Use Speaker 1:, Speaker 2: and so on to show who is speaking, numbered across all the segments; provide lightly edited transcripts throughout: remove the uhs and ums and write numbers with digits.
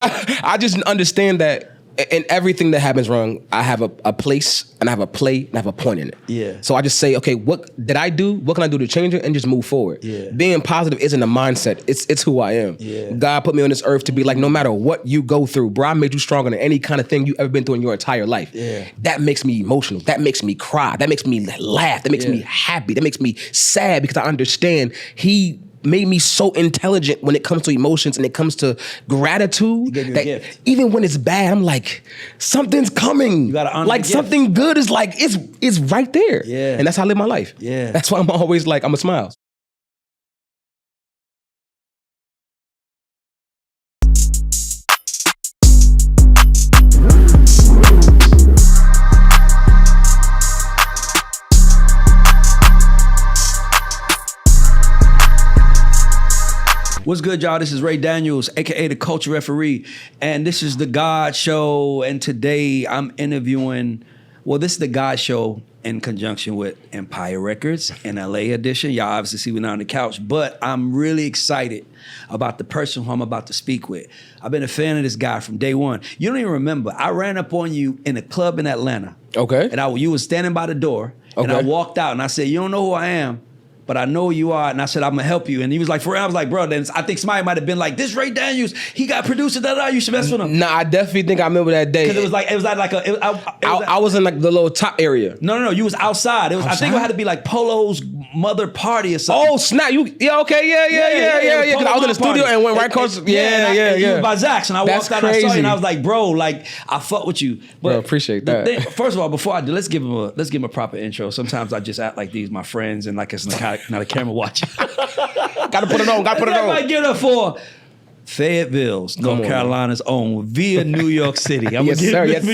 Speaker 1: I just understand that in everything that happens wrong, I have a place and I have a play and I have a point in it.
Speaker 2: Yeah.
Speaker 1: So I just say, okay, what did I do? What can I do to change it? And just move forward.
Speaker 2: Yeah.
Speaker 1: Being positive isn't a mindset. It's who I am.
Speaker 2: Yeah.
Speaker 1: God put me on this earth to be like, no matter what you go through, bro, I made you stronger than any kind of thing you ever been through in your entire life.
Speaker 2: Yeah.
Speaker 1: That makes me emotional. That makes me cry. That makes me laugh. That makes me happy. That makes me sad because I understand He made me so intelligent when it comes to emotions and it comes to gratitude. That even when it's bad, I'm like, something's coming.
Speaker 2: You gotta honor
Speaker 1: like
Speaker 2: the
Speaker 1: something
Speaker 2: gift.
Speaker 1: good is like it's right there.
Speaker 2: Yeah.
Speaker 1: And that's how I live my life.
Speaker 2: Yeah.
Speaker 1: That's why I'm always like, I'm a smile.
Speaker 2: What's good, y'all? This is Ray Daniels, aka the Culture Referee, and this is the GAUDS Show. And today I'm interviewing. Well, this is the GAUDS Show in conjunction with Empire Records in LA edition. Y'all obviously see we're not on the couch, but I'm really excited about the person who I'm about to speak with. I've been a fan of this guy from day one. You don't even remember. I ran up on you in a club in Atlanta.
Speaker 1: Okay.
Speaker 2: And you was standing by the door, and I walked out, and I said, "You don't know who I am, but I know who you are," and I said, "I'm gonna help you." And he was like, "For real?" I was like, "Bro, then I think somebody might have been like, this Ray Daniels, he got producer, you should mess with him."
Speaker 1: Nah, I definitely think I remember that day.
Speaker 2: Because it was like
Speaker 1: I was in like the little top area.
Speaker 2: No, you was outside. It was, I think it had to be like Polo's mother party or something.
Speaker 1: Oh snap! Yeah, Because I was in the studio and went right across. Yeah.
Speaker 2: You was by Zach's, and I
Speaker 1: That's
Speaker 2: walked out and I saw you,
Speaker 1: crazy.
Speaker 2: and I was like, "Bro, like I fuck with you." But
Speaker 1: Bro, appreciate
Speaker 2: the
Speaker 1: that.
Speaker 2: thing- first of all, before I do, let's give him a proper intro. Sometimes I just act like these my friends and like it's not a camera watching.
Speaker 1: Gotta put it on.
Speaker 2: Everybody give it up for Fayetteville's, North
Speaker 1: on,
Speaker 2: Carolina's own, via New York City. I'm
Speaker 1: Yes, sir. Yes,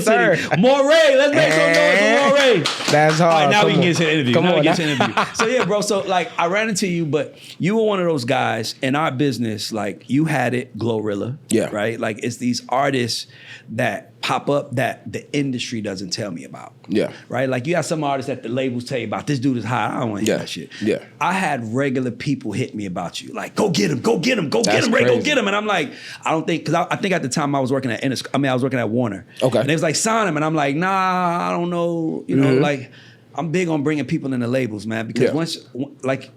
Speaker 1: sir.
Speaker 2: Morray, let's make some noise for Morray.
Speaker 1: That's hard.
Speaker 2: All right, now
Speaker 1: Come
Speaker 2: we can
Speaker 1: on.
Speaker 2: get to the interview.
Speaker 1: Come
Speaker 2: now
Speaker 1: on,
Speaker 2: we get to
Speaker 1: now.
Speaker 2: the interview. So yeah, bro. So like, I ran into you, but you were one of those guys in our business. Like, you had it, Glorilla.
Speaker 1: Yeah.
Speaker 2: Right. Like, it's these artists that pop up that the industry doesn't tell me about.
Speaker 1: Yeah.
Speaker 2: Right. Like, you have some artists that the labels tell you about. This dude is hot. I don't want to hear that shit.
Speaker 1: Yeah.
Speaker 2: I had regular people hit me about you. Like, go get him, Ray,
Speaker 1: That's
Speaker 2: go
Speaker 1: crazy.
Speaker 2: get him. And I'm like, I don't think, because I think at the time I was working at I was working at Warner.
Speaker 1: Okay.
Speaker 2: And they was like, sign him. And I'm like, nah, I don't know. You know, like, I'm big on bringing people in the labels, man, because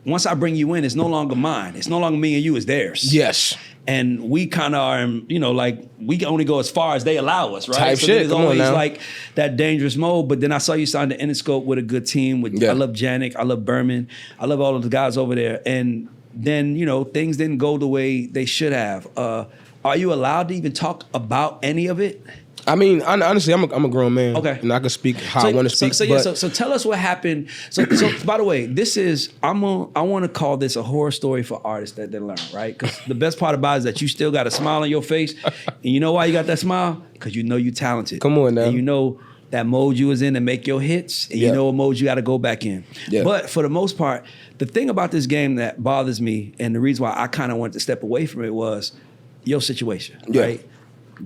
Speaker 2: once I bring you in, it's no longer mine. It's no longer me and you, it's theirs.
Speaker 1: Yes.
Speaker 2: And we kind of are, you know, like, we can only go as far as they allow us, right?
Speaker 1: Type
Speaker 2: so
Speaker 1: shit.
Speaker 2: there's
Speaker 1: Come on
Speaker 2: always
Speaker 1: now.
Speaker 2: like that dangerous mode. But then I saw you sign the Interscope with a good team. I love Janik, I love Berman, I love all of the guys over there. And then, you know, things didn't go the way they should have. Are you allowed to even talk about any of it?
Speaker 1: I mean, honestly, I'm a grown man.
Speaker 2: Okay.
Speaker 1: And I can speak how I want to speak.
Speaker 2: So tell us what happened. So by the way, this is I want to call this a horror story for artists that learn, right? Because the best part about it is that you still got a smile on your face, and you know why you got that smile? Because you know you're talented.
Speaker 1: Come on now.
Speaker 2: And you know that mode you was in to make your hits, and you know what mode you got to go back in.
Speaker 1: Yeah.
Speaker 2: But for the most part, the thing about this game that bothers me, and the reason why I kind of wanted to step away from it was your situation, right?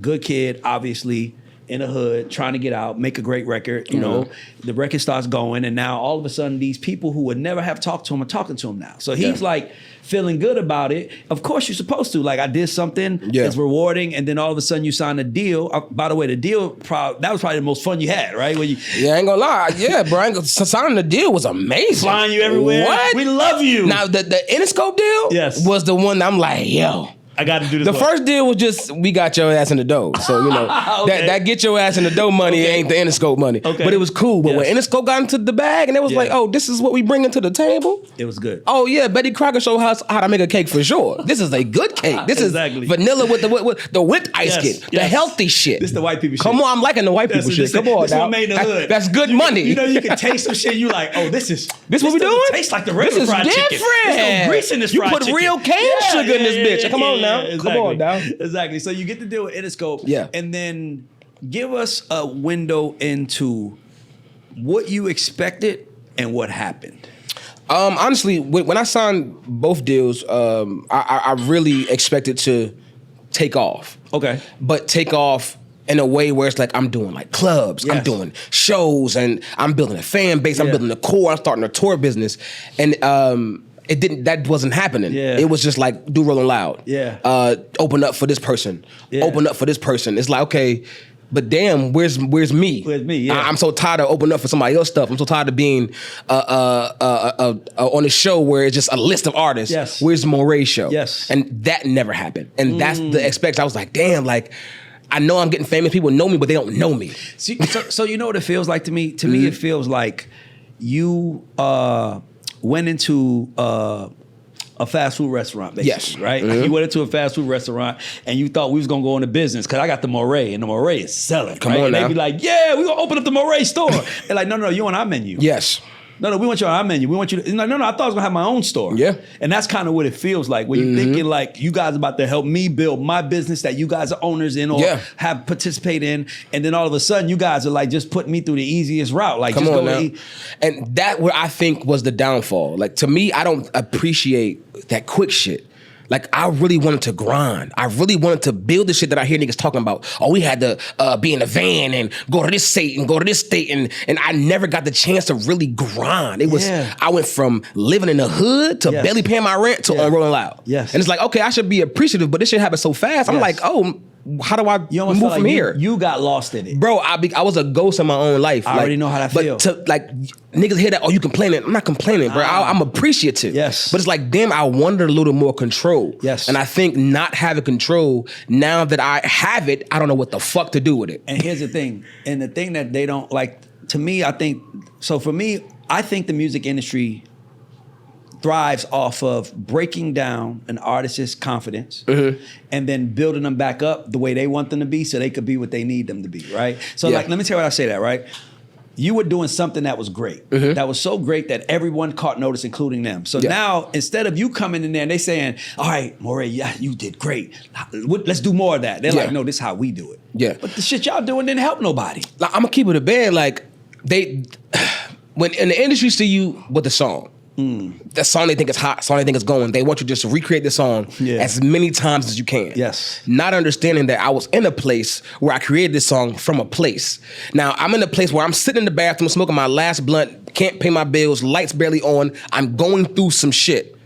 Speaker 2: Good kid, obviously, in the hood, trying to get out, make a great record. You know, the record starts going, and now all of a sudden, these people who would never have talked to him are talking to him now. So he's like feeling good about it. Of course, you're supposed to. Like, I did something that's rewarding, and then all of a sudden, you sign a deal. By the way, the deal that was probably the most fun you had, right? When you
Speaker 1: I ain't gonna lie. Yeah, bro. Signing the deal was amazing.
Speaker 2: flying you everywhere.
Speaker 1: What?
Speaker 2: We love you.
Speaker 1: Now the Interscope deal was the one that I'm like, yo.
Speaker 2: I got to do this.
Speaker 1: The first deal was just, we got your ass in the dough. So, you know, that get your ass in the dough money ain't the Interscope money. Okay. But it was cool. But when Interscope got into the bag and it was like, oh, this is what we bringing to the table.
Speaker 2: It was good.
Speaker 1: Oh, yeah, Betty Crocker showed us how to make a cake for sure. This is a good cake. This is vanilla with the whipped ice kit. The healthy shit.
Speaker 2: This is the white people shit.
Speaker 1: Come on, I'm liking the white people shit. Come on,
Speaker 2: this one made in the hood.
Speaker 1: That's good money.
Speaker 2: You know, you can taste some shit. You like, oh, this what
Speaker 1: we doing?
Speaker 2: Tastes like the regular fried chicken.
Speaker 1: This is different.
Speaker 2: There's no grease in this fried chicken.
Speaker 1: You put real cane sugar in this bitch. Come on now.
Speaker 2: Exactly.
Speaker 1: Come on now.
Speaker 2: Exactly. So you get to deal with Interscope, and then give us a window into what you expected and what happened.
Speaker 1: Honestly, when I signed both deals, I really expected to take off.
Speaker 2: Okay.
Speaker 1: But take off in a way where it's like I'm doing like clubs, I'm doing shows, and I'm building a fan base, I'm building a core, I'm starting a tour business. And that wasn't happening.
Speaker 2: Yeah.
Speaker 1: It was just like, do Rolling Loud.
Speaker 2: Yeah.
Speaker 1: Open up for this person.
Speaker 2: Yeah.
Speaker 1: Open up for this person. It's like, okay, but damn, where's me?
Speaker 2: Where's me? Yeah.
Speaker 1: I'm so tired of opening up for somebody else's stuff. I'm so tired of being on a show where it's just a list of artists.
Speaker 2: Yes.
Speaker 1: Where's the Morray show?
Speaker 2: Yes.
Speaker 1: And that never happened. And that's the expectation. I was like, damn, like, I know I'm getting famous. People know me, but they don't know me.
Speaker 2: So you know what it feels like to me? To me, it feels like you went into a fast food restaurant, basically,
Speaker 1: Yes.
Speaker 2: right? Like you went into a fast food restaurant and you thought we was gonna go into business because I got the Morray and the Morray is selling.
Speaker 1: Come
Speaker 2: right?
Speaker 1: on
Speaker 2: and
Speaker 1: now.
Speaker 2: they be like, yeah, we gonna open up the Morray store. They're like, no, you on our menu.
Speaker 1: Yes.
Speaker 2: No, we want you on our menu. We want you to, no, I thought I was gonna have my own store.
Speaker 1: Yeah.
Speaker 2: And that's kind of what it feels like when you're thinking like you guys about to help me build my business that you guys are owners in or have participate in. And then all of a sudden you guys are like just putting me through the easiest route. Like,
Speaker 1: Come
Speaker 2: just
Speaker 1: on
Speaker 2: go
Speaker 1: now.
Speaker 2: eat.
Speaker 1: And that what I think was the downfall. Like, to me, I don't appreciate that quick shit. Like, I really wanted to grind. I really wanted to build the shit that I hear niggas talking about. Oh, we had to be in a van and go to this state and go to this state. And I never got the chance to really grind. It was, I went from living in the hood to barely paying my rent to on Rolling Loud.
Speaker 2: Yes.
Speaker 1: And it's like, okay, I should be appreciative, but this shit happened so fast. I'm like, oh, how do I
Speaker 2: You almost
Speaker 1: move
Speaker 2: felt
Speaker 1: from
Speaker 2: like
Speaker 1: here?
Speaker 2: You got lost in it.
Speaker 1: Bro, I was a ghost in my own life.
Speaker 2: I already know how that feel.
Speaker 1: But to, like, niggas hear that, oh, you complaining. I'm not complaining, bro. I'm appreciative.
Speaker 2: Yes.
Speaker 1: But it's like, damn, I wanted a little more control.
Speaker 2: Yes.
Speaker 1: And I think not having control, now that I have it, I don't know what the fuck to do with it.
Speaker 2: And here's the thing. And the thing that they don't like, to me, I think, so for me, I think the music industry thrives off of breaking down an artist's confidence and then building them back up the way they want them to be so they could be what they need them to be, right? So like, let me tell you what I say that, right? You were doing something that was great. That was so great that everyone caught notice, including them. So now, instead of you coming in there and they saying, all right, Morray, yeah, you did great. Let's do more of that. They're like, no, this is how we do it.
Speaker 1: Yeah.
Speaker 2: But the shit y'all doing didn't help nobody.
Speaker 1: Like, I'm gonna keep it a band. Like, when in the industry see you with a song, that song they think is hot, song they think is going, they want you just to recreate the song as many times as you can.
Speaker 2: Yes.
Speaker 1: Not understanding that I was in a place where I created this song from a place. Now, I'm in a place where I'm sitting in the bathroom smoking my last blunt, can't pay my bills, lights barely on, I'm going through some shit.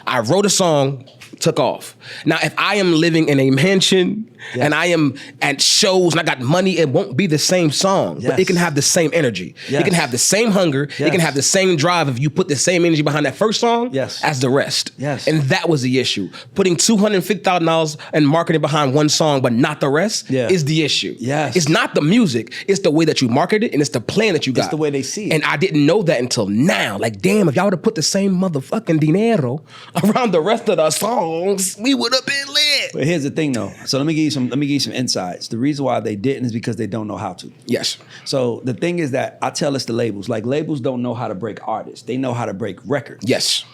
Speaker 1: I wrote a song, took off. Now, if I am living in a mansion and I am at shows and I got money, it won't be the same song, but it can have the same energy. It can have the same hunger. It can have the same drive if you put the same energy behind that first song as the rest. And that was the issue. Putting $250,000 in marketing behind one song, but not the rest is the issue. It's not the music. It's the way that you market it and it's the plan that you got.
Speaker 2: It's the way they see it.
Speaker 1: And I didn't know that until now. Like, damn, if y'all would have put the same motherfucking dinero around the rest of the songs, we would have been lit.
Speaker 2: But here's the thing, though. So let me give you some insights. The reason why they didn't is because they don't know how to.
Speaker 1: Yes.
Speaker 2: So the thing is that I tell this to labels. Like, labels don't know how to break artists. They know how to break records.
Speaker 1: Yes.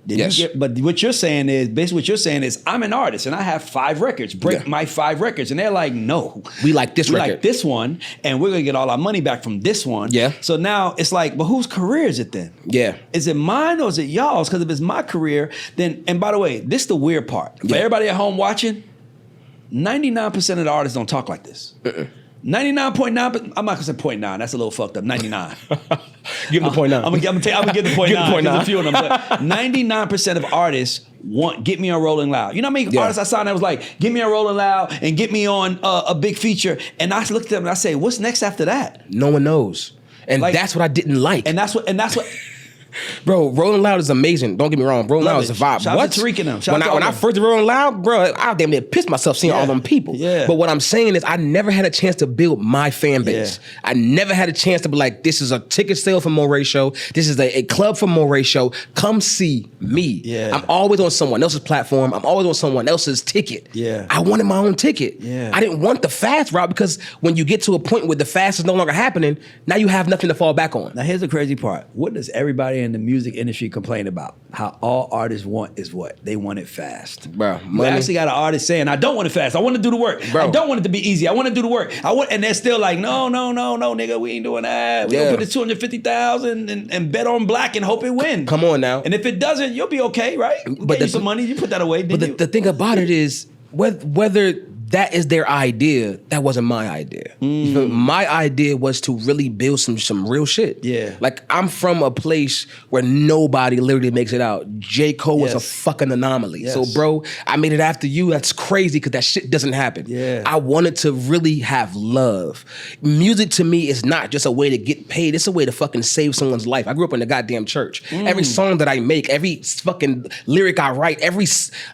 Speaker 2: But what you're saying is, basically what you're saying is, I'm an artist and I have 5 records. Break my 5 records. And they're like, no.
Speaker 1: We like this record.
Speaker 2: We like this one, and we're gonna get all our money back from this one. So now it's like, but whose career is it then? Is it mine or is it y'all's? Because if it's my career, then, and by the way, this is the weird part. For everybody at home watching, 99% of the artists don't talk like this. 99.9, I'm not gonna say 0.9, that's a little fucked up, 99.
Speaker 1: Give them the 0.9.
Speaker 2: I'm gonna give the 0.9.
Speaker 1: Give the 0.9.
Speaker 2: There's a few of them, but 99% of artists get me on Rolling Loud. You know how many artists I signed that was like, get me on Rolling Loud and get me on a big feature. And I looked at them and I say, what's next after that?
Speaker 1: No one knows. And like, that's what I didn't like.
Speaker 2: And that's what
Speaker 1: Bro, Rolling Loud is amazing. Don't get me wrong. Rolling Loud is a vibe.
Speaker 2: Shout out to Tariq and them.
Speaker 1: When I first did Rolling Loud, bro, I damn near pissed myself seeing all them people. But what I'm saying is I never had a chance to build my fan base. I never had a chance to be like, this is a ticket sale for Morray Show. This is a club for Morray Show. Come see me. I'm always on someone else's platform. I'm always on someone else's ticket. I wanted my own ticket. I didn't want the fast route because when you get to a point where the fast is no longer happening, now you have nothing to fall back on.
Speaker 2: Now here's the crazy part. What does everybody in the music industry complain about? How all artists want is what? They want it fast.
Speaker 1: Bro,
Speaker 2: you actually got an artist saying, I don't want it fast. I want to do the work. Bro. I don't want it to be easy. I want to do the work. And they're still like, no, nigga, we ain't doing that. We gonna put this 250,000 and bet on black and hope it wins.
Speaker 1: Come on now.
Speaker 2: And if it doesn't, you'll be okay, right? We'll get you some money. You put that away.
Speaker 1: But the thing about it is, whether that is their idea. That wasn't my idea. You feel me? My idea was to really build some real shit.
Speaker 2: Yeah.
Speaker 1: Like, I'm from a place where nobody literally makes it out. J. Cole was a fucking anomaly. So, bro, I made it after you. That's crazy because that shit doesn't happen.
Speaker 2: Yeah.
Speaker 1: I wanted to really have love. Music to me is not just a way to get paid. It's a way to fucking save someone's life. I grew up in the goddamn church. Every song that I make, every fucking lyric I write, every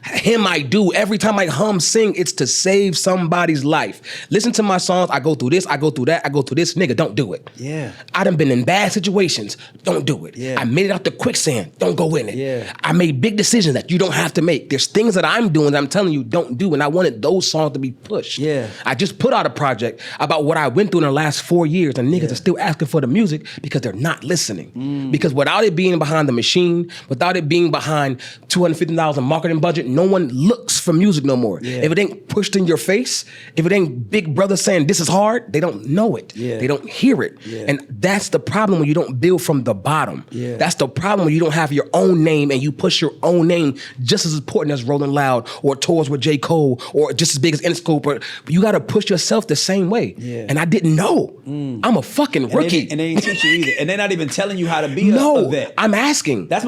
Speaker 1: hymn I do, every time I hum, sing, it's to save somebody's life. Listen to my songs. I go through this, I go through that, I go through this. Nigga, don't do it.
Speaker 2: Yeah.
Speaker 1: I done been in bad situations. Don't do it.
Speaker 2: Yeah.
Speaker 1: I made it out the quicksand. Don't go in it.
Speaker 2: Yeah.
Speaker 1: I made big decisions that you don't have to make. There's things that I'm doing that I'm telling you don't do, and I wanted those songs to be pushed.
Speaker 2: Yeah.
Speaker 1: I just put out a project about what I went through in the last 4 years, and niggas are still asking for the music because they're not listening. Because without it being behind the machine, without it being behind $250 in marketing budget, no one looks for music no more.
Speaker 2: Yeah.
Speaker 1: If it ain't pushed in your face, if it ain't Big Brother saying this is hard, they don't know it.
Speaker 2: Yeah.
Speaker 1: They don't hear it.
Speaker 2: Yeah.
Speaker 1: And that's the problem when you don't build from the bottom.
Speaker 2: Yeah.
Speaker 1: That's the problem when you don't have your own name and you push your own name just as important as Rolling Loud or tours with J. Cole or just as big as Interscope. But you got to push yourself the same way.
Speaker 2: Yeah.
Speaker 1: And I didn't know. I'm a fucking rookie.
Speaker 2: And they ain't teach you either. And they're not even telling you how to be a vet.
Speaker 1: I'm asking.
Speaker 2: That's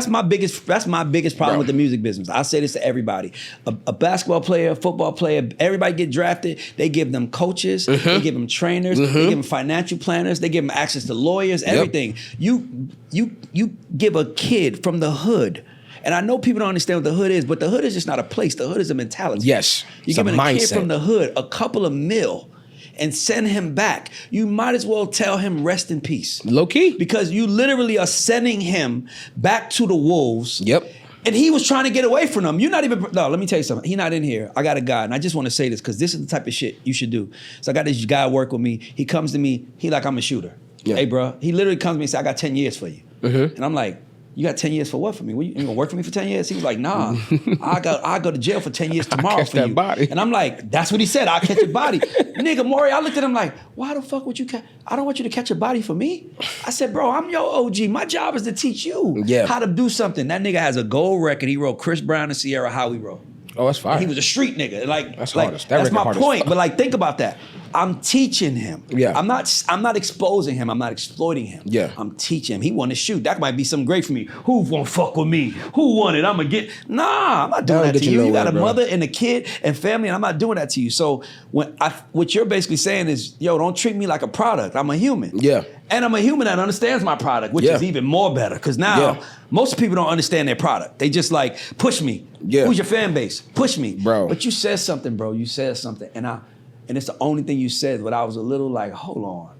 Speaker 2: my biggest problem with the music business. I say this to everybody. A basketball player, a football player, everybody get drafted, they give them coaches, they give them trainers, they give them financial planners, they give them access to lawyers, everything. You give a kid from the hood. And I know people don't understand what the hood is, but the hood is just not a place. The hood is a mentality.
Speaker 1: Yes.
Speaker 2: You're giving a kid from the hood a couple of mil and send him back. You might as well tell him rest in peace.
Speaker 1: Low key.
Speaker 2: Because you literally are sending him back to the wolves.
Speaker 1: Yep.
Speaker 2: And he was trying to get away from them. You're not even, no, let me tell you something. He's not in here. I got a guy, and I just want to say this because this is the type of shit you should do. So I got this guy work with me. He comes to me, he like, I'm a shooter.
Speaker 1: Yeah.
Speaker 2: Hey, bro. He literally comes to me and says, I got 10 years for you. And I'm like, you got 10 years for what for me? You gonna work for me for 10 years? He was like, nah, I go to jail for 10 years tomorrow
Speaker 1: catch
Speaker 2: for
Speaker 1: that
Speaker 2: you.
Speaker 1: body.
Speaker 2: And I'm like, that's what he said, I'll catch your body. Nigga, Morray, I looked at him like, why the fuck would you I don't want you to catch a body for me. I said, bro, I'm your OG. My job is to teach you how to do something. That nigga has a gold record. He wrote Chris Brown and Sierra How We Roll.
Speaker 1: Oh, that's fine.
Speaker 2: He was a street nigga.
Speaker 1: That's
Speaker 2: like
Speaker 1: hardest.
Speaker 2: that's my point. But like, think about that. I'm teaching him.
Speaker 1: Yeah.
Speaker 2: I'm not exposing him. I'm not exploiting him.
Speaker 1: Yeah.
Speaker 2: I'm teaching him. He want to shoot. That might be something great for me. Who won't fuck with me? Who want it? I'm gonna get. Nah, I'm not doing that to you. You got a mother and a kid and family, and I'm not doing that to you. So what you're basically saying is, yo, don't treat me like a product. I'm a human.
Speaker 1: Yeah.
Speaker 2: And I'm a human that understands my product, which is even more better. Because now most people don't understand their product. They just like push me.
Speaker 1: Yeah.
Speaker 2: Who's your fan base? Push me,
Speaker 1: bro.
Speaker 2: But you said something, bro. You said something, and it's the only thing you said. But I was a little like, hold on,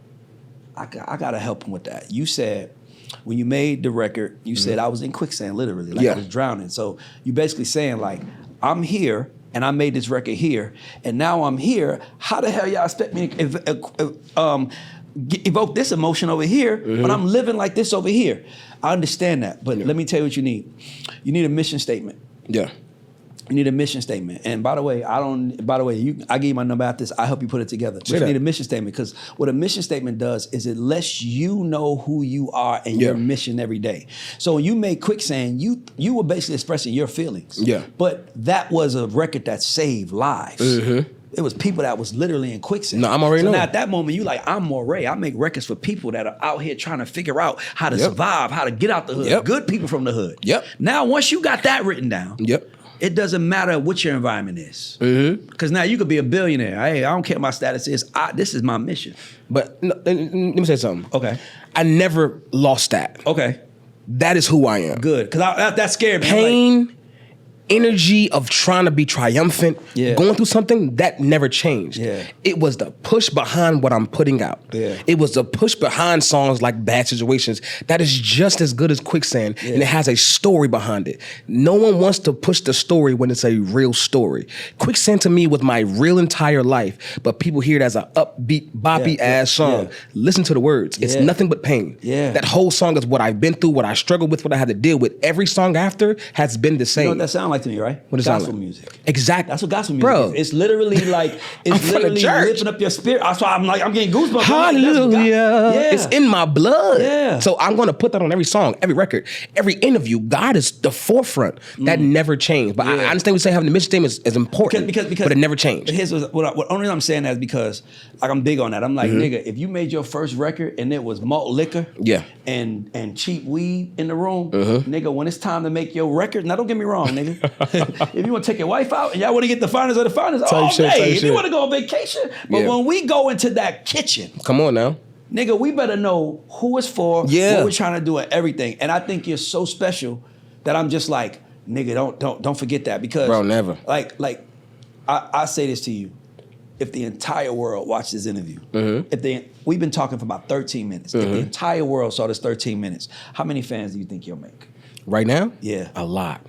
Speaker 2: I gotta help him with that. You said when you made the record, you said I was in quicksand, literally, like I was drowning. So you basically saying like, I'm here. And I made this record here, and now I'm here. How the hell y'all expect me to evoke this emotion over here, but I'm living like this over here? I understand that, but let me tell you what you need. You need a mission statement.
Speaker 1: Yeah.
Speaker 2: You need a mission statement. And by the way, I gave you my number after this. I help you put it together. But you need a mission statement, because what a mission statement does is it lets you know who you are and your mission every day. So when you made Quicksand, you were basically expressing your feelings. Yeah. But that was a record that saved lives. It was people that was literally in quicksand.
Speaker 1: No, I'm already
Speaker 2: so
Speaker 1: knowing.
Speaker 2: now at that moment, you like, I'm Morray. I make records for people that are out here trying to figure out how to survive, how to get out the hood. Good people from the hood. Now, once you got that written down, it doesn't matter what your environment is. Because now you could be a billionaire. Hey, I don't care what my status is. This is my mission.
Speaker 1: But no, let me say something.
Speaker 2: Okay.
Speaker 1: I never lost that.
Speaker 2: Okay.
Speaker 1: That is who I am.
Speaker 2: Good. Because that scared me.
Speaker 1: Pain, energy of trying to be triumphant, going through something, that never changed. It was the push behind what I'm putting out. It was the push behind songs like Bad Situations that is just as good as Quicksand, and it has a story behind it. No one wants to push the story when it's a real story. Quicksand to me was my real entire life, but people hear it as an upbeat, boppy ass song. Listen to the words. It's nothing but pain. That whole song is what I've been through, what I struggled with, what I had to deal with. Every song after has been the same.
Speaker 2: You know what that sound like to me, right?
Speaker 1: What does it sound
Speaker 2: gospel
Speaker 1: like?
Speaker 2: music.
Speaker 1: Exactly.
Speaker 2: That's what gospel music
Speaker 1: Bro.
Speaker 2: is. It's literally like, it's
Speaker 1: from the
Speaker 2: literally
Speaker 1: church.
Speaker 2: lifting up your spirit. That's why I'm like, I'm getting goosebumps.
Speaker 1: Hallelujah.
Speaker 2: Yeah.
Speaker 1: It's in my blood.
Speaker 2: Yeah.
Speaker 1: So I'm going to put that on every song, every record, every interview. God is the forefront. That never changed. But I understand we say having the mission statement is important,
Speaker 2: because
Speaker 1: but it never changed.
Speaker 2: Here's what only reason I'm saying that is because like I'm big on that. I'm like, nigga, if you made your first record and it was malt liquor and cheap weed in the room, nigga, when it's time to make your record, now don't get me wrong, nigga. If you want to take your wife out and y'all want to get the finest of the finest all day, if you want to go on vacation, but when we go into that kitchen,
Speaker 1: come on now.
Speaker 2: Nigga, we better know who it's for, what we're trying to do, and everything. And I think you're so special that I'm just like, nigga, don't forget that because,
Speaker 1: bro, never.
Speaker 2: Like I say this to you: if the entire world watched this interview, we've been talking for about 13 minutes. If the entire world saw this 13 minutes, how many fans do you think you'll make?
Speaker 1: Right now?
Speaker 2: Yeah,
Speaker 1: a lot.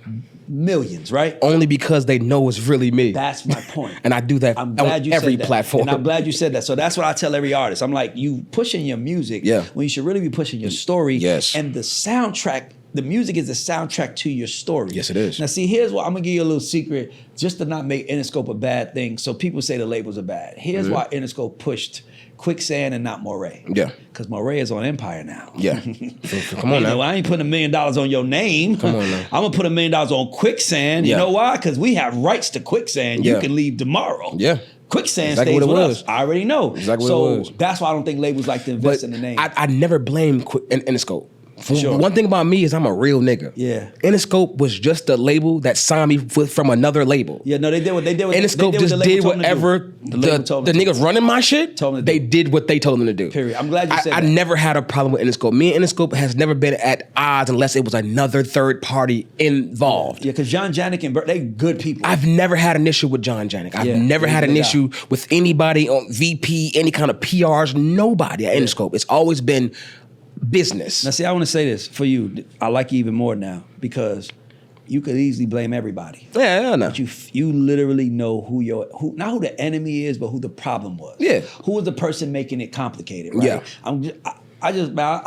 Speaker 2: Millions, right?
Speaker 1: Only because they know it's really me.
Speaker 2: That's my point.
Speaker 1: And I do that on every platform.
Speaker 2: And I'm glad you said that. So that's what I tell every artist. I'm like, you pushing your music when you should really be pushing your story.
Speaker 1: Yes.
Speaker 2: And the soundtrack, the music is the soundtrack to your story.
Speaker 1: Yes, it is.
Speaker 2: Now see, here's what, I'm gonna give you a little secret just to not make Interscope a bad thing. So people say the labels are bad. Here's why Interscope pushed Quicksand and not Morray.
Speaker 1: Yeah.
Speaker 2: Because Morray is on Empire now.
Speaker 1: Yeah. So come on now.
Speaker 2: I ain't putting $1 million on your name.
Speaker 1: Come on now.
Speaker 2: I'm going to put $1 million on Quicksand. You know why? Because we have rights to Quicksand. You can leave tomorrow.
Speaker 1: Yeah.
Speaker 2: Quicksand stays with us. I already know.
Speaker 1: Exactly what it was.
Speaker 2: That's why I don't think labels like to invest in the name.
Speaker 1: I never blame Interscope. One thing about me is I'm a real nigga.
Speaker 2: Yeah.
Speaker 1: Interscope was just a label that signed me from another label.
Speaker 2: Yeah, no, they did what they did.
Speaker 1: Interscope just did whatever the niggas running my shit. They did what they told them to do.
Speaker 2: Period. I'm glad you said that.
Speaker 1: I never had a problem with Interscope. Me and Interscope has never been at odds unless it was another third party involved.
Speaker 2: Yeah, because John Janik and Bert, they good people.
Speaker 1: I've never had an issue with John Janik. I've never had an issue with anybody on VP, any kind of PRs, nobody at Interscope. It's always been business.
Speaker 2: Now, see, I want to say this for you. I like you even more now because you could easily blame everybody.
Speaker 1: Yeah, I know.
Speaker 2: But you literally know not who the enemy is, but who the problem was.
Speaker 1: Yeah.
Speaker 2: Who was the person making it complicated, right?
Speaker 1: Yeah.
Speaker 2: I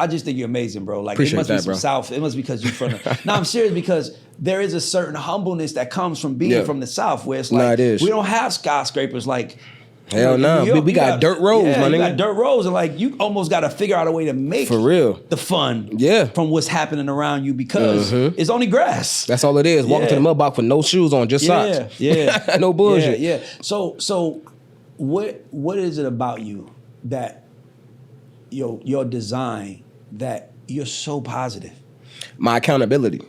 Speaker 2: just think you're amazing, bro. Like,
Speaker 1: appreciate
Speaker 2: it must
Speaker 1: that,
Speaker 2: be some
Speaker 1: bro.
Speaker 2: South. It must be because you're from the... No, I'm serious because there is a certain humbleness that comes from being from the South where it's like,
Speaker 1: it is.
Speaker 2: we don't have skyscrapers like...
Speaker 1: Hell no. We got dirt roads, my nigga.
Speaker 2: You got dirt roads, and like you almost got to figure out a way to make
Speaker 1: for real
Speaker 2: the fun from what's happening around you because it's only grass.
Speaker 1: That's all it is. Walking to the mud box with no shoes on, just socks.
Speaker 2: Yeah.
Speaker 1: No bullshit.
Speaker 2: Yeah. So what is it about you that your design that you're so positive?
Speaker 1: My accountability.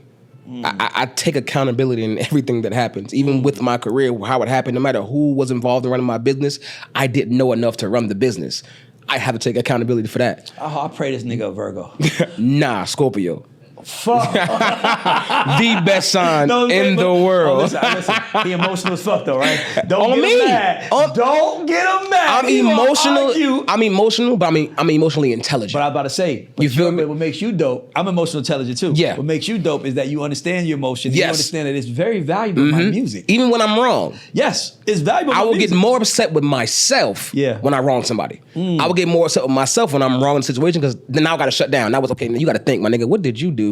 Speaker 1: I take accountability in everything that happens, even with my career, how it happened, no matter who was involved in running my business, I didn't know enough to run the business. I have to take accountability for that.
Speaker 2: Oh, I pray this nigga a Virgo.
Speaker 1: Nah, Scorpio.
Speaker 2: Fuck.
Speaker 1: The best sign in the world.
Speaker 2: Listen, he emotional as fuck though, right? Don't
Speaker 1: On
Speaker 2: get
Speaker 1: me.
Speaker 2: him mad. Don't get him mad.
Speaker 1: I'm emotional. I'm emotional, but I'm emotionally intelligent.
Speaker 2: But I'm about to say,
Speaker 1: you feel me?
Speaker 2: What makes you dope? I'm emotional intelligent too.
Speaker 1: Yeah.
Speaker 2: What makes you dope is that you understand your emotions. Yes. You understand that it's very valuable in my music.
Speaker 1: Even when I'm wrong.
Speaker 2: Yes, it's valuable.
Speaker 1: I will get more upset with myself when I wrong somebody. I will get more upset with myself when I'm wrong in a situation because then now I got to shut down. That was okay. You got to think, my nigga, what did you do?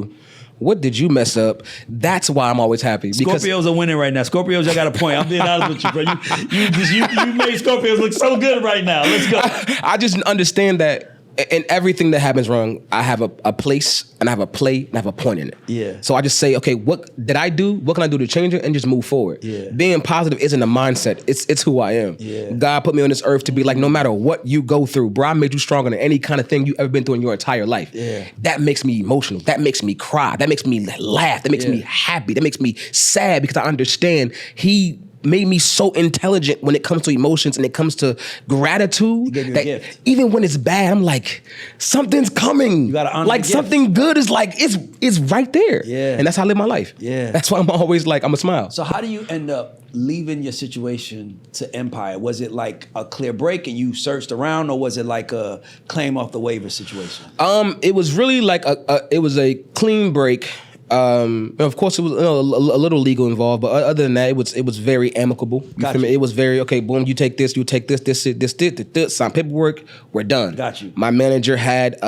Speaker 1: What did you mess up? That's why I'm always happy.
Speaker 2: Scorpios are winning right now. Scorpios, I got a point. I'm being honest with you, bro. You made Scorpios look so good right now. Let's go.
Speaker 1: I just understand that in everything that happens wrong, I have a place and I have a play and I have a point in it.
Speaker 2: Yeah.
Speaker 1: So I just say, okay, what did I do? What can I do to change it? And just move forward.
Speaker 2: Yeah.
Speaker 1: Being positive isn't a mindset. It's who I am.
Speaker 2: Yeah.
Speaker 1: God put me on this earth to be like, no matter what you go through, bro, I made you stronger than any kind of thing you ever been through in your entire life.
Speaker 2: Yeah.
Speaker 1: That makes me emotional. That makes me cry. That makes me laugh. That makes me happy. That makes me sad because I understand he made me so intelligent when it comes to emotions and it comes to gratitude.
Speaker 2: He gave you a gift.
Speaker 1: Even when it's bad, I'm like, something's coming.
Speaker 2: You gotta honor
Speaker 1: like
Speaker 2: the gift.
Speaker 1: something good is like it's right there.
Speaker 2: Yeah.
Speaker 1: And that's how I live my life.
Speaker 2: Yeah.
Speaker 1: That's why I'm always like, I'm a smile.
Speaker 2: So how do you end up leaving your situation to Empire? Was it like a clear break and you searched around, or was it like a claim off the waiver situation?
Speaker 1: It was really like it was a clean break. Of course, it was a little legal involved, but other than that, it was very amicable. You feel me? It was very okay. Boom, you take this, this, sign paperwork. We're done.
Speaker 2: Got you.
Speaker 1: My manager had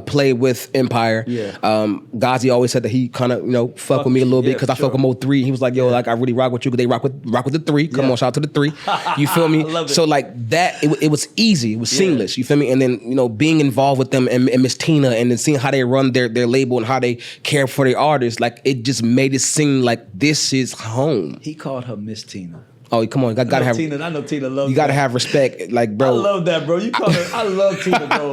Speaker 1: play with Empire.
Speaker 2: Yeah.
Speaker 1: Gazi always said that he kind of fuck with me a little bit because I fuck with Mo 3. He was like, yo, like I really rock with you because they rock with the 3. Come on, shout out to the 3. You feel me?
Speaker 2: I love it.
Speaker 1: So like that, it was easy. It was seamless. You feel me? And then being involved with them and Miss Tina and then seeing how they run their label and how they care for their artists, like it just made it seem like this is home.
Speaker 2: He called her Miss Tina.
Speaker 1: Oh, come on! Gotta have
Speaker 2: Tina. I know Tina loves.
Speaker 1: You gotta have respect, like bro.
Speaker 2: I love that, bro. You call her. I love Tina, bro.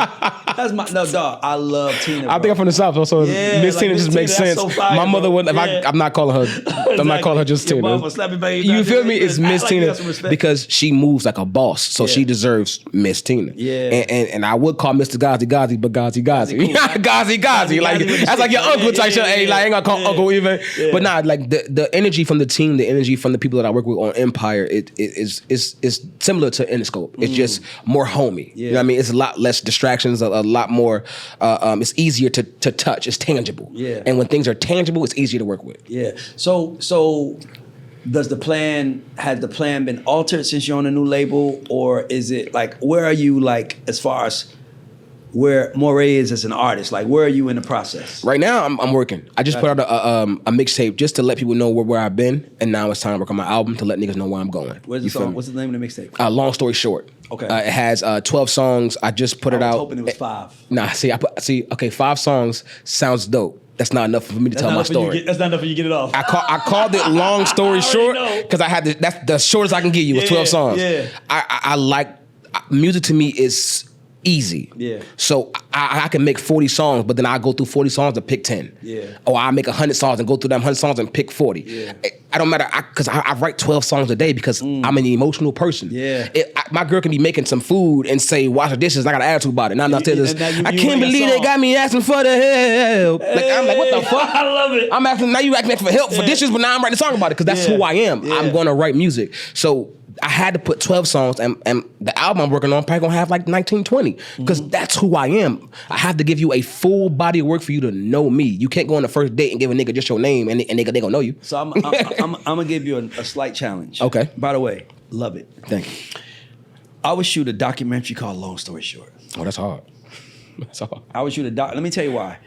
Speaker 2: That's my dog. I love Tina. Bro.
Speaker 1: I think I'm from the South, so Miss
Speaker 2: like
Speaker 1: Tina just makes sense.
Speaker 2: So fire,
Speaker 1: my mother would. I'm not calling her.
Speaker 2: Exactly.
Speaker 1: I'm not calling her just
Speaker 2: Your
Speaker 1: Tina.
Speaker 2: mama slapping baby.
Speaker 1: You feel me? It's Miss Tina
Speaker 2: like
Speaker 1: because she moves like a boss, so she deserves Miss Tina.
Speaker 2: Yeah.
Speaker 1: And I would call Mr. Gazi, but Gazi.
Speaker 2: Cool.
Speaker 1: Gazi. Like that's like your uncle type shit. Hey, like I ain't gonna call uncle even. Yeah. But nah, like the energy from the team, the energy from the people that I work with on Empire, it's similar to Interscope. It's just more homey.
Speaker 2: Yeah.
Speaker 1: You know what I mean? It's a lot less distractions, a lot more. It's easier to touch. It's tangible.
Speaker 2: Yeah.
Speaker 1: And when things are tangible, it's easier to work with.
Speaker 2: Yeah. So has the plan been altered since you're on a new label, or is it like where are you like as far as where Morray is as an artist? Like where are you in the process?
Speaker 1: Right now, I'm working. I just put out a mixtape just to let people know where I've been, and now it's time to work on my album to let niggas know where I'm going.
Speaker 2: Where's the song? What's the name of the mixtape?
Speaker 1: Long Story Short.
Speaker 2: Okay.
Speaker 1: It has 12 songs. I just put it out.
Speaker 2: I was hoping it was 5.
Speaker 1: Nah, okay, 5 songs sounds dope. That's not enough for me to tell my story.
Speaker 2: That's not enough for you to get it off.
Speaker 1: I called it Long Story Short because I had that's the shortest I can give you was 12 songs.
Speaker 2: Yeah.
Speaker 1: I like music. To me is easy.
Speaker 2: Yeah.
Speaker 1: So I can make 40 songs, but then I go through 40 songs and pick 10.
Speaker 2: Yeah.
Speaker 1: Or I make 100 songs and go through them 100 songs and pick 40.
Speaker 2: Yeah.
Speaker 1: I don't matter because I write 12 songs a day because I'm an emotional person.
Speaker 2: Yeah.
Speaker 1: My girl can be making some food and say wash the dishes and I got an attitude about it. And I'm not telling this. I can't believe they got me asking for the help. Like I'm like, what the fuck?
Speaker 2: I love it.
Speaker 1: I'm asking now you asking for help for dishes, but now I'm writing a song about it because that's who I am.
Speaker 2: Yeah.
Speaker 1: I'm gonna write music. So I had to put 12 songs and the album I'm working on probably gonna have like 19, 20 because that's who I am. I have to give you a full body of work for you to know me. You can't go on the first date and give a nigga just your name and they gonna know you.
Speaker 2: So I'm gonna give you a slight challenge.
Speaker 1: Okay.
Speaker 2: By the way, love it.
Speaker 1: Thank you.
Speaker 2: I would shoot a documentary called Long Story Short.
Speaker 1: Oh, that's hard. That's hard.
Speaker 2: I would shoot a doc. Let me tell you why.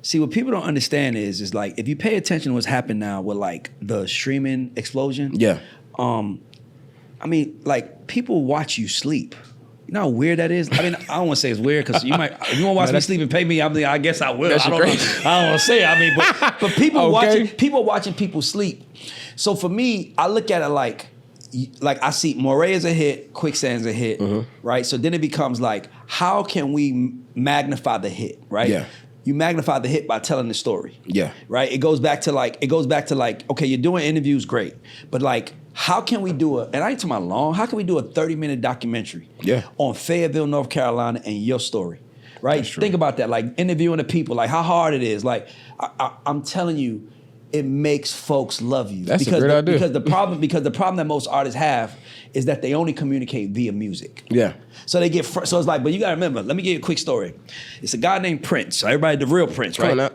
Speaker 2: See, what people don't understand is like if you pay attention to what's happened now with like the streaming explosion.
Speaker 1: Yeah.
Speaker 2: I mean, like people watch you sleep. You know how weird that is? I mean, I don't want to say it's weird because you might, if you want to watch me sleep and pay me, I guess I will. I don't want to say it. I mean, but people watching people sleep. So for me, I look at it like I see Morray is a hit, Quicksand's a hit, right? So then it becomes like, how can we magnify the hit, right? Yeah. You magnify the hit by telling the story. Yeah. Right? It goes back to like, okay, you're doing interviews, great. But like, how can we do and I ain't talking about long, how can we do a 30-minute documentary on Fayetteville, North Carolina and your story? Right? Think about that, like interviewing the people, like how hard it is. Like, I'm telling you, it makes folks love you.
Speaker 1: That's a great idea.
Speaker 2: Because the problem that most artists have is that they only communicate via music. Yeah. So they get so it's like, but you gotta remember, let me give you a quick story. It's a guy named Prince. So everybody, the real Prince, right?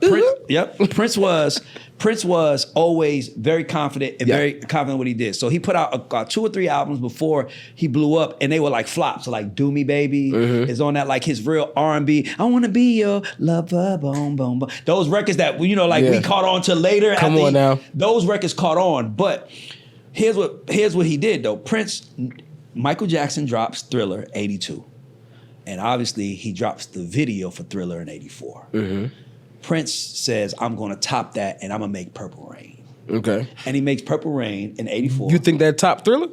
Speaker 2: Prince was always very confident and very confident in what he did. So he put out 2 or 3 albums before he blew up, and they were like flops. So like "Do Me Baby" is on that, like his real R&B. I wanna be your lover, boom, boom, boom. Those records that we caught on to later.
Speaker 1: Come on now.
Speaker 2: Those records caught on, but here's what he did though. Michael Jackson drops Thriller '82, and obviously he drops the video for Thriller in '84. Prince says, I'm gonna top that and I'm gonna make Purple Rain. Okay. And he makes Purple Rain in '84.
Speaker 1: You think that top Thriller?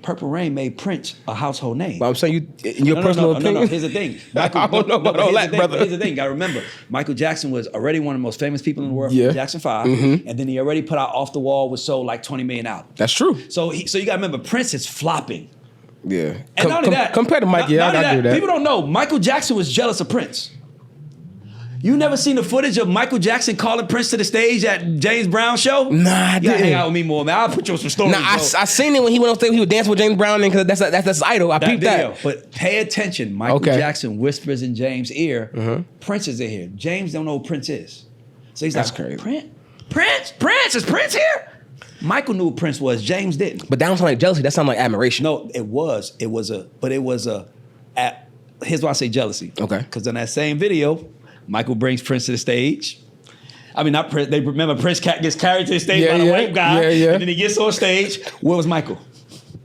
Speaker 2: Purple Rain made Prince a household name.
Speaker 1: But I'm saying in your personal opinion?
Speaker 2: No, here's the thing. I don't know about all that, brother. Here's the thing, you gotta remember, Michael Jackson was already one of the most famous people in the world from Jackson 5, and then he already put out Off the Wall, which sold like 20 million albums.
Speaker 1: That's true.
Speaker 2: So you gotta remember, Prince is flopping.
Speaker 1: Yeah.
Speaker 2: And not only that,
Speaker 1: compared to Mikey, I agree that.
Speaker 2: People don't know, Michael Jackson was jealous of Prince. You never seen the footage of Michael Jackson calling Prince to the stage at James Brown's show? Nah, I didn't. You gotta hang out with me more, man. I'll put you on some stories. Nah, I
Speaker 1: seen it when he went on stage. He was dancing with James Brown, because that's his idol. I peeped that.
Speaker 2: But pay attention. Michael Jackson whispers in James' ear, Prince is in here. James don't know who Prince is. So he's like, crazy. Prince, is Prince here? Michael knew who Prince was. James didn't.
Speaker 1: But that don't sound like jealousy. That sounded like admiration.
Speaker 2: No, it was here's why I say jealousy.
Speaker 1: Okay.
Speaker 2: Because in that same video, Michael brings Prince to the stage. I mean, not Prince. They remember Prince gets carried to the stage by the white guy, and then he gets on stage. Where was Michael?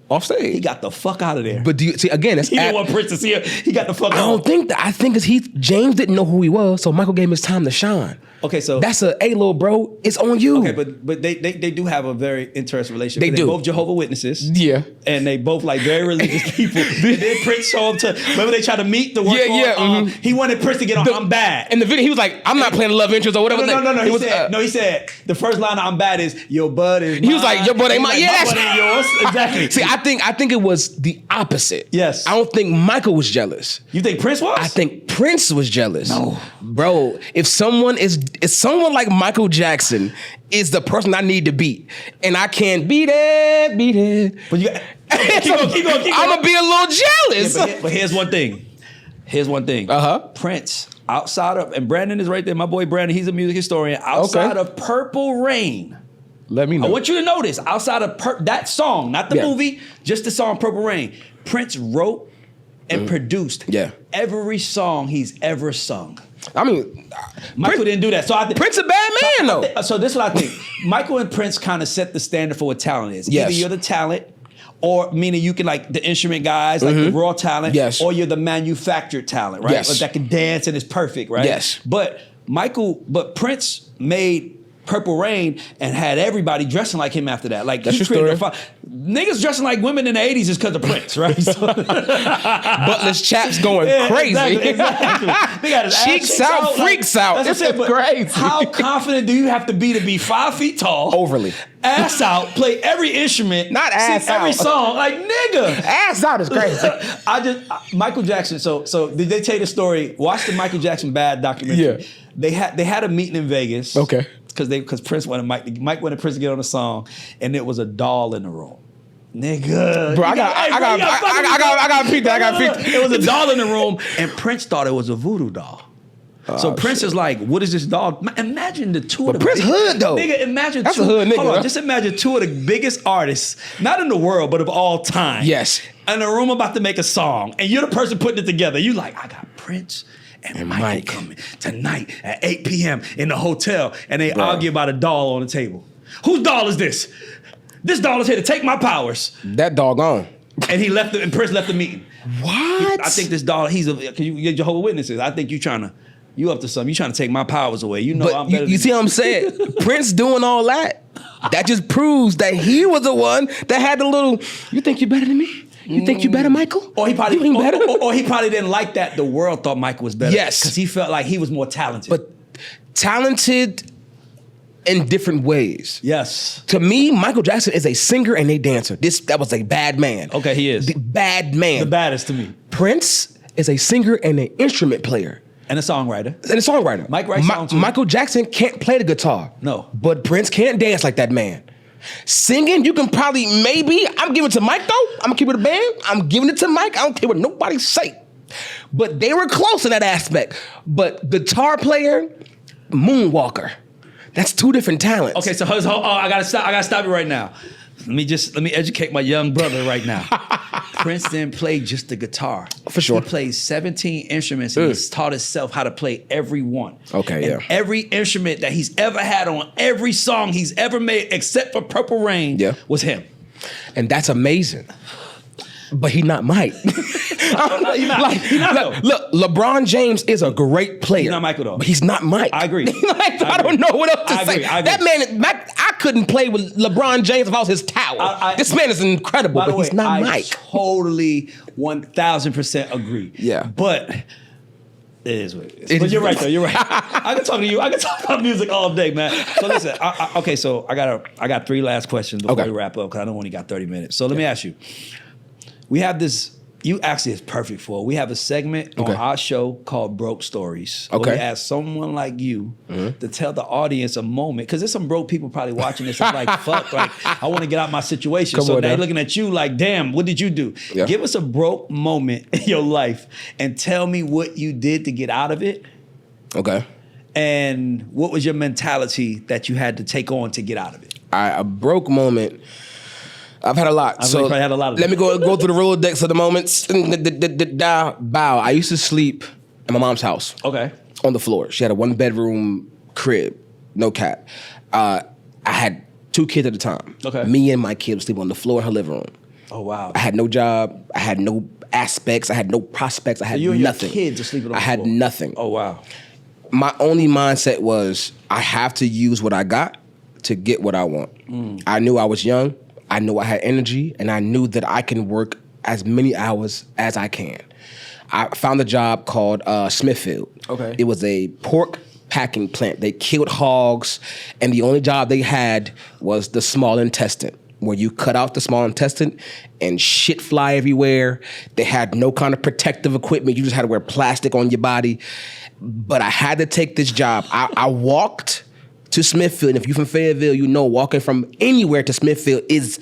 Speaker 1: Off stage.
Speaker 2: He got the fuck out of there.
Speaker 1: But do you see again?
Speaker 2: He didn't want Prince to see him. He got the fuck out.
Speaker 1: I don't think that. I think it's James didn't know who he was, so Michael gave him his time to shine.
Speaker 2: Okay, so
Speaker 1: that's hey, little bro, it's on you.
Speaker 2: Okay, but they do have a very interesting relationship.
Speaker 1: They do.
Speaker 2: They're both Jehovah's Witnesses.
Speaker 1: Yeah.
Speaker 2: And they both like very religious people. And then Prince showed up to, remember they tried to meet the work on, he wanted Prince to get on I'm Bad.
Speaker 1: In the video, he was like, I'm not playing the love interest or whatever.
Speaker 2: No, he said, the first line of I'm Bad is, your bud is mine.
Speaker 1: He was like, your bud ain't mine. Yeah,
Speaker 2: my bud ain't yours. Exactly.
Speaker 1: See, I think it was the opposite.
Speaker 2: Yes.
Speaker 1: I don't think Michael was jealous.
Speaker 2: You think Prince was?
Speaker 1: I think Prince was jealous.
Speaker 2: No.
Speaker 1: Bro, if someone like Michael Jackson is the person I need to beat, and I can't beat it.
Speaker 2: But you got, keep going.
Speaker 1: I'm gonna be a little jealous.
Speaker 2: Yeah, but here's one thing. Prince, outside of, and Brandon is right there, my boy Brandon, he's a music historian, outside of Purple Rain.
Speaker 1: Let me know.
Speaker 2: I want you to notice, outside of that song, not the movie, just the song Purple Rain, Prince wrote and produced every song he's ever sung.
Speaker 1: I mean,
Speaker 2: Michael didn't do that. So I think
Speaker 1: Prince a bad man, though.
Speaker 2: So this is what I think. Michael and Prince kind of set the standard for what talent is.
Speaker 1: Yes.
Speaker 2: Either you're the talent, or meaning you can like the instrument guys, like the raw talent, or you're the manufactured talent, right?
Speaker 1: Yes.
Speaker 2: Like that can dance and is perfect, right?
Speaker 1: Yes.
Speaker 2: But Prince made Purple Rain and had everybody dressing like him after that. Like
Speaker 1: that's
Speaker 2: he
Speaker 1: your story.
Speaker 2: Niggas dressing like women in the 80s is because of Prince, right?
Speaker 1: Buttless chaps going crazy.
Speaker 2: Exactly. They got his
Speaker 1: Cheeks out, freaks out. This is crazy.
Speaker 2: How confident do you have to be 5 feet tall?
Speaker 1: Overly.
Speaker 2: Ass out, play every instrument,
Speaker 1: not ass
Speaker 2: sing
Speaker 1: out,
Speaker 2: every song, like nigga.
Speaker 1: Ass out is crazy.
Speaker 2: Michael Jackson. So did they tell you the story? Watch the Michael Jackson Bad documentary. Yeah. They had a meeting in Vegas.
Speaker 1: Okay.
Speaker 2: Because Prince wanted Mike wanted Prince to get on the song, and it was a doll in the room. Nigga,
Speaker 1: bro, I got to peek that.
Speaker 2: It was a doll in the room, and Prince thought it was a voodoo doll. So Prince is like, what is this doll? Imagine the two of the
Speaker 1: Prince hood though.
Speaker 2: Nigga, imagine
Speaker 1: that's a hood nigga.
Speaker 2: Hold on, just imagine two of the biggest artists, not in the world, but of all time.
Speaker 1: Yes.
Speaker 2: In a room about to make a song, and you're the person putting it together. You like, I got Prince and Michael coming tonight at 8 p.m. in the hotel, and they argue about a doll on the table. Whose doll is this? This doll is here to take my powers.
Speaker 1: That dog gone.
Speaker 2: And he left, and Prince left the meeting.
Speaker 1: What?
Speaker 2: I think this doll, because you're Jehovah's Witnesses. I think you up to something. You trying to take my powers away. You know
Speaker 1: but
Speaker 2: I'm better
Speaker 1: you see what I'm saying? Prince doing all that. That just proves that he was the one that had the little, you think you better than me? You think you better, Michael?
Speaker 2: Or he probably
Speaker 1: you ain't better?
Speaker 2: Or he probably didn't like that the world thought Michael was better.
Speaker 1: Yes.
Speaker 2: Because he felt like he was more talented.
Speaker 1: But talented in different ways.
Speaker 2: Yes.
Speaker 1: To me, Michael Jackson is a singer and a dancer. That was a bad man.
Speaker 2: Okay, he is.
Speaker 1: The bad man.
Speaker 2: The baddest to me.
Speaker 1: Prince is a singer and an instrument player.
Speaker 2: And a songwriter.
Speaker 1: Mike
Speaker 2: writes songs too.
Speaker 1: Michael Jackson can't play the guitar.
Speaker 2: No.
Speaker 1: But Prince can't dance like that man. Singing, you can probably, I'm giving it to Mike though. I'm gonna keep it a band. I'm giving it to Mike. I don't care what nobody say. But they were close in that aspect. But guitar player, moonwalker. That's two different talents.
Speaker 2: Okay, so I gotta stop you right now. Let me educate my young brother right now. Prince didn't play just the guitar.
Speaker 1: For sure.
Speaker 2: He played 17 instruments and he's taught himself how to play every one.
Speaker 1: Okay,
Speaker 2: and every instrument that he's ever had on every song he's ever made, except for Purple Rain, was him.
Speaker 1: And that's amazing. But he's not Mike.
Speaker 2: He's not.
Speaker 1: Look, LeBron James is a great player.
Speaker 2: He's not Michael though.
Speaker 1: But he's not Mike.
Speaker 2: I agree.
Speaker 1: I don't know what else to say. That man, I couldn't play with LeBron James if I was his tower. This man is incredible, but he's not Mike.
Speaker 2: I totally 1,000% agree.
Speaker 1: Yeah.
Speaker 2: But it is what it is. But you're right though. You're right. I can talk to you. I can talk about music all day, man. So listen. Okay. So I got 3 last questions before we wrap up because I don't only got 30 minutes. So let me ask you. We have this. You actually is perfect for it. We have a segment on our show called Broke Stories.
Speaker 1: Okay.
Speaker 2: Where we ask someone like you to tell the audience a moment. Because there's some broke people probably watching this and like, fuck, like, I want to get out my situation. So they're looking at you like, damn, what did you do? Yeah. Give us a broke moment in your life and tell me what you did to get out of it.
Speaker 1: Okay.
Speaker 2: And what was your mentality that you had to take on to get out of it?
Speaker 1: A broke moment. I've had a lot.
Speaker 2: So probably had a lot of
Speaker 1: let me go through the Rolodex of the moments. Bow. I used to sleep in my mom's house.
Speaker 2: Okay.
Speaker 1: On the floor. She had a 1-bedroom crib. No cap. I had 2 kids at the time.
Speaker 2: Okay.
Speaker 1: Me and my kid would sleep on the floor in her living room.
Speaker 2: Oh, wow.
Speaker 1: I had no job. I had no aspects. I had no prospects. I had
Speaker 2: you and
Speaker 1: nothing.
Speaker 2: Your kids are sleeping on the
Speaker 1: floor. I had nothing.
Speaker 2: Oh, wow.
Speaker 1: My only mindset was I have to use what I got to get what I want. I knew I was young. I knew I had energy, and I knew that I can work as many hours as I can. I found a job called Smithfield.
Speaker 2: Okay.
Speaker 1: It was a pork packing plant. They killed hogs, and the only job they had was the small intestine, where you cut out the small intestine and shit fly everywhere. They had no kind of protective equipment. You just had to wear plastic on your body. But I had to take this job. I walked to Smithfield, and if you're from Fayetteville, you know walking from anywhere to Smithfield is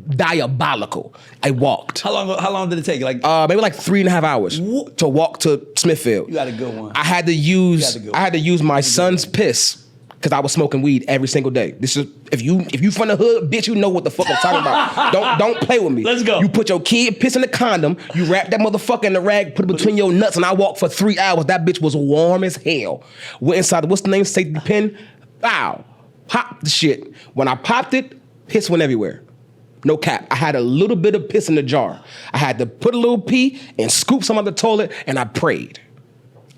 Speaker 1: diabolical. I walked.
Speaker 2: How long did it take? Like
Speaker 1: maybe like 3.5 hours to walk to Smithfield.
Speaker 2: You got a good one.
Speaker 1: I had to use my son's piss because I was smoking weed every single day. This is if you from the hood, bitch, you know what the fuck I'm talking about. Don't play with me.
Speaker 2: Let's go.
Speaker 1: You put your kid piss in the condom, you wrap that motherfucker in the rag, put it between your nuts, and I walked for 3 hours. That bitch was warm as hell. Went inside, what's the name? Safety pin. Bow. Pop the shit. When I popped it, piss went everywhere. No cap. I had a little bit of piss in the jar. I had to put a little pee and scoop some on the toilet, and I prayed.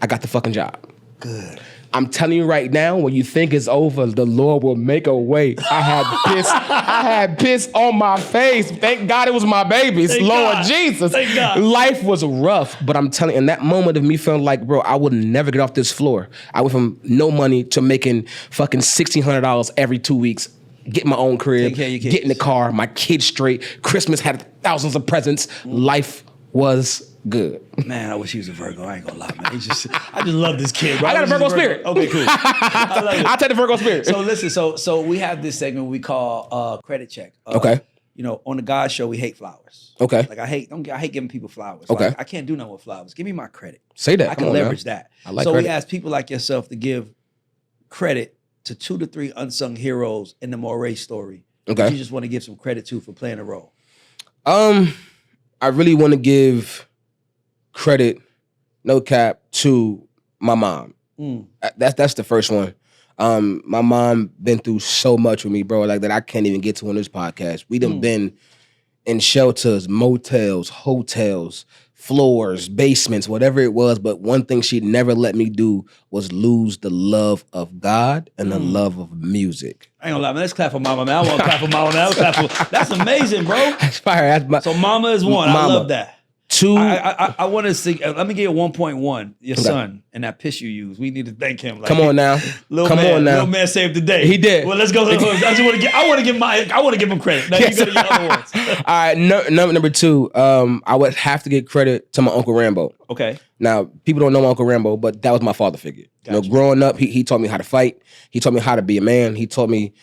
Speaker 1: I got the fucking job.
Speaker 2: Good.
Speaker 1: I'm telling you right now, when you think it's over, the Lord will make a way. I had piss on my face. Thank God it was my babies.
Speaker 2: Thank
Speaker 1: Lord
Speaker 2: God.
Speaker 1: Jesus.
Speaker 2: Thank God.
Speaker 1: Life was rough, but I'm telling you, in that moment of me feeling like, bro, I would never get off this floor. I went from no money to making fucking $1,600 every 2 weeks. Get my own crib, get in the car, my kids straight. Christmas had thousands of presents. Life was good.
Speaker 2: Man, I wish he was a Virgo. I ain't gonna lie, man. I just love this kid, bro.
Speaker 1: I got a Virgo spirit.
Speaker 2: Okay, cool. I love it.
Speaker 1: I'll take the Virgo spirit.
Speaker 2: So listen, so we have this segment we call credit check.
Speaker 1: Okay.
Speaker 2: You know, on the GAUDS Show, we hate flowers.
Speaker 1: Okay.
Speaker 2: Like I hate giving people flowers.
Speaker 1: Okay.
Speaker 2: Like, I can't do nothing with flowers. Give me my credit.
Speaker 1: Say that.
Speaker 2: I can leverage that.
Speaker 1: I like
Speaker 2: so
Speaker 1: credit.
Speaker 2: we ask people like yourself to give credit to 2 to 3 unsung heroes in the Morray story.
Speaker 1: Okay.
Speaker 2: You just want to give some credit to for playing a role.
Speaker 1: I really want to give credit, no cap, to my mom. That's the first one. My mom been through so much with me, bro, like that I can't even get to on this podcast. We done been in shelters, motels, hotels, floors, basements, whatever it was. But one thing she'd never let me do was lose the love of God and the love of music.
Speaker 2: I ain't gonna lie, man. Let's clap for mama, man. I want to clap for mama, man. That's amazing, bro.
Speaker 1: That's fire.
Speaker 2: So mama is one. I love that.
Speaker 1: 2.
Speaker 2: I want to see. Let me get 1.1. Your son and that piss you use. We need to thank him. Like,
Speaker 1: come on now. Little man
Speaker 2: saved the day.
Speaker 1: He did.
Speaker 2: Well, let's go. I want to give him credit. Now you gotta get other ones.
Speaker 1: All right. Number 2. I would have to give credit to my Uncle Rambo.
Speaker 2: Okay.
Speaker 1: Now, people don't know my Uncle Rambo, but that was my father figure.
Speaker 2: Gotcha.
Speaker 1: You know, growing up, he taught me how to fight. He taught me how to be a man. He taught me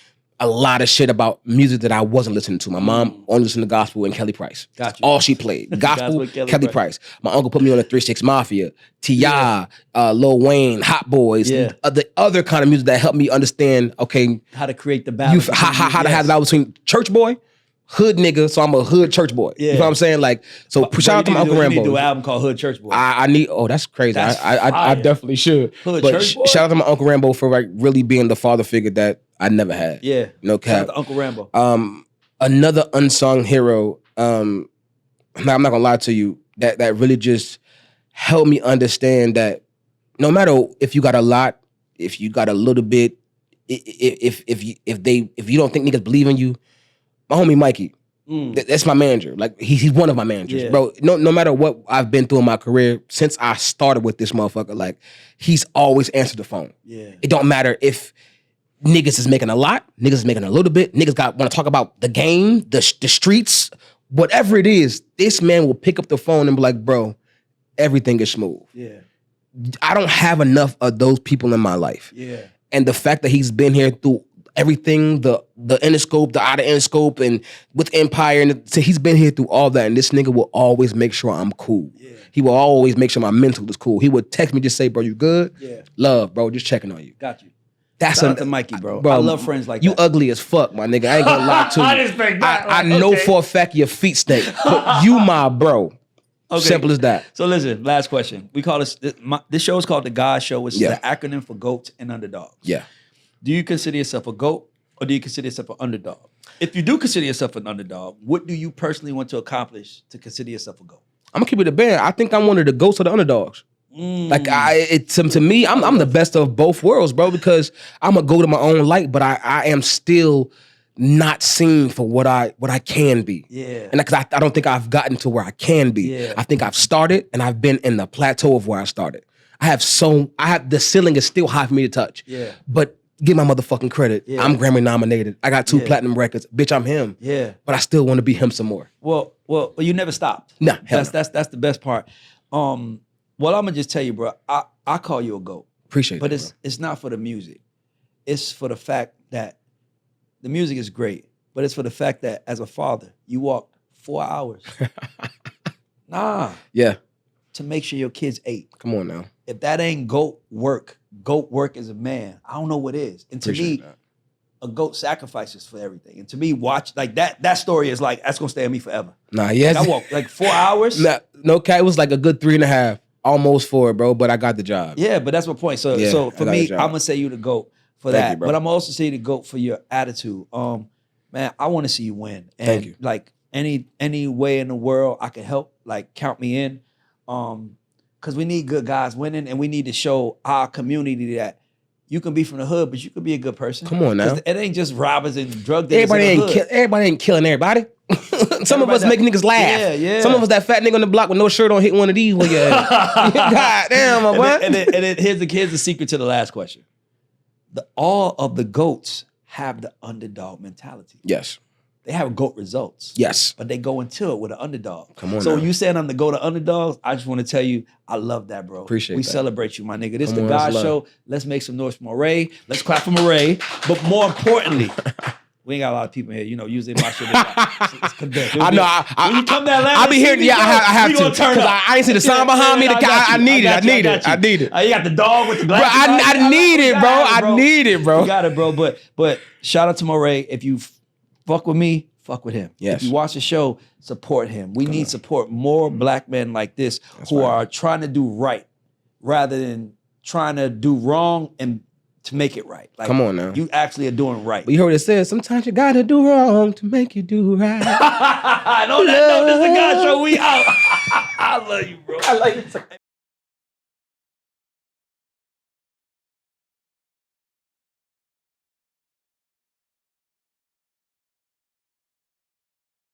Speaker 1: a lot of shit about music that I wasn't listening to. My mom only listened to gospel and Kelly Price.
Speaker 2: Gotcha.
Speaker 1: That's all she played. Gospel, Kelly Price. My uncle put me on the 3 6 Mafia, T.I., Lil Wayne, Hot Boys, and the other kind of music that helped me understand, okay,
Speaker 2: how to create the balance.
Speaker 1: How to have the balance between church boy, hood nigga, so I'm a hood church boy.
Speaker 2: Yeah.
Speaker 1: You know what I'm saying? Like, so shout out to my Uncle Rambo.
Speaker 2: You need to do an album called Hood Church Boy.
Speaker 1: I need, that's crazy. I definitely should.
Speaker 2: Hood
Speaker 1: but
Speaker 2: Church Boy?
Speaker 1: Shout out to my Uncle Rambo for like really being the father figure that I never had.
Speaker 2: Yeah.
Speaker 1: No cap.
Speaker 2: Shout out to Uncle Rambo.
Speaker 1: Another unsung hero, now I'm not gonna lie to you, that really just helped me understand that no matter if you got a lot, if you got a little bit, if you don't think niggas believe in you, my homie Mikey, that's my manager. Like he's one of my managers, bro. No matter what I've been through in my career since I started with this motherfucker, like he's always answered the phone.
Speaker 2: Yeah.
Speaker 1: It don't matter if niggas is making a lot, niggas is making a little bit, niggas want to talk about the game, the streets, whatever it is. This man will pick up the phone and be like, bro, everything is smooth.
Speaker 2: Yeah.
Speaker 1: I don't have enough of those people in my life.
Speaker 2: Yeah.
Speaker 1: And the fact that he's been here through everything, the Interscope, the out of Interscope, and with Empire, and so he's been here through all that. And this nigga will always make sure I'm cool. Yeah. He will always make sure my mental is cool. He would text me, just say, bro, you good?
Speaker 2: Yeah.
Speaker 1: Love, bro, just checking on you.
Speaker 2: Got you.
Speaker 1: That's
Speaker 2: Shout out to Mikey, bro. I love friends like
Speaker 1: you
Speaker 2: that.
Speaker 1: You ugly as fuck, my nigga. I ain't gonna lie to you.
Speaker 2: I didn't expect that.
Speaker 1: I know for a fact your feet stink, but you my bro.
Speaker 2: Okay.
Speaker 1: Simple as that.
Speaker 2: So listen, last question. We call this show is called the GAUDS Show, which is the acronym for GOATs and underdogs.
Speaker 1: Yeah.
Speaker 2: Do you consider yourself a GOAT or do you consider yourself an underdog? If you do consider yourself an underdog, what do you personally want to accomplish to consider yourself a GOAT?
Speaker 1: I'm gonna keep it a band. I think I'm one of the GOATs of the underdogs. Like to me, I'm the best of both worlds, bro, because I'm a go to my own light, but I am still not seen for what I can be.
Speaker 2: Yeah.
Speaker 1: And because I don't think I've gotten to where I can be.
Speaker 2: Yeah.
Speaker 1: I think I've started and I've been in the plateau of where I started. The ceiling is still high for me to touch.
Speaker 2: Yeah.
Speaker 1: But give my motherfucking credit. Yeah. I'm Grammy-nominated. I got 2 platinum records. Bitch, I'm him.
Speaker 2: Yeah.
Speaker 1: But I still want to be him some more.
Speaker 2: Well, you never stopped.
Speaker 1: Nah,
Speaker 2: that's the best part. Well, I'm gonna just tell you, bro. I call you a GOAT.
Speaker 1: Appreciate
Speaker 2: but
Speaker 1: that,
Speaker 2: it's not for the music. It's for the fact that the music is great, but it's for the fact that as a father, you walked 4 hours.
Speaker 1: Yeah.
Speaker 2: To make sure your kids ate.
Speaker 1: Come on now.
Speaker 2: If that ain't GOAT work as a man, I don't know what is. And to me, a GOAT sacrifices for everything. And to me, watch like that story is like, that's gonna stay on me forever.
Speaker 1: Nah, yes.
Speaker 2: Like, I walked like 4 hours.
Speaker 1: No, it was like a good 3.5. Almost 4, bro, but I got the job.
Speaker 2: Yeah, but that's my point. So for me, I'm gonna say you the GOAT for that.
Speaker 1: You,
Speaker 2: but I'm also say you the GOAT for your attitude. Man, I want to see you win. And
Speaker 1: thank you.
Speaker 2: Like any way in the world I can help, like count me in. Because we need good guys winning, and we need to show our community that you can be from the hood, but you can be a good person.
Speaker 1: Come on now.
Speaker 2: It ain't just robbers and drug dealers.
Speaker 1: Everybody ain't killing everybody. Some of us make niggas laugh.
Speaker 2: Yeah.
Speaker 1: Some of us that fat nigga on the block with no shirt on hit one of these. God damn, my boy.
Speaker 2: And then here's the secret to the last question. All of the GOATs have the underdog mentality.
Speaker 1: Yes.
Speaker 2: They have GOAT results.
Speaker 1: Yes.
Speaker 2: But they go into it with an underdog.
Speaker 1: Come on.
Speaker 2: So
Speaker 1: now.
Speaker 2: when you saying I'm the GOAT of underdogs, I just want to tell you, I love that, bro.
Speaker 1: Appreciate
Speaker 2: we
Speaker 1: that.
Speaker 2: celebrate you, my nigga. This is the GAUDS Show. Let's make some noise for Morray. Let's clap for Morray. But more importantly, we ain't got a lot of people here. You know, usually my shit is condensed.
Speaker 1: I know.
Speaker 2: When you come to Atlanta,
Speaker 1: I'll be here. Yeah, I have to.
Speaker 2: Turn up.
Speaker 1: I ain't see the sign behind me. I need it.
Speaker 2: You got the dog with the glasses.
Speaker 1: Bro, I need it, bro. I need it, bro.
Speaker 2: You got it, bro. But shout out to Morray. If you fuck with me, fuck with him.
Speaker 1: Yes.
Speaker 2: If you watch the show, support him. We need support more black men like this who are trying to do right rather than trying to do wrong and to make it right. Like,
Speaker 1: come on now.
Speaker 2: You actually are doing right.
Speaker 1: But you heard what it says, sometimes you gotta do wrong to make you do right.
Speaker 2: On that note, this is the GAUDS Show. We out. I love you, bro.
Speaker 1: I like it.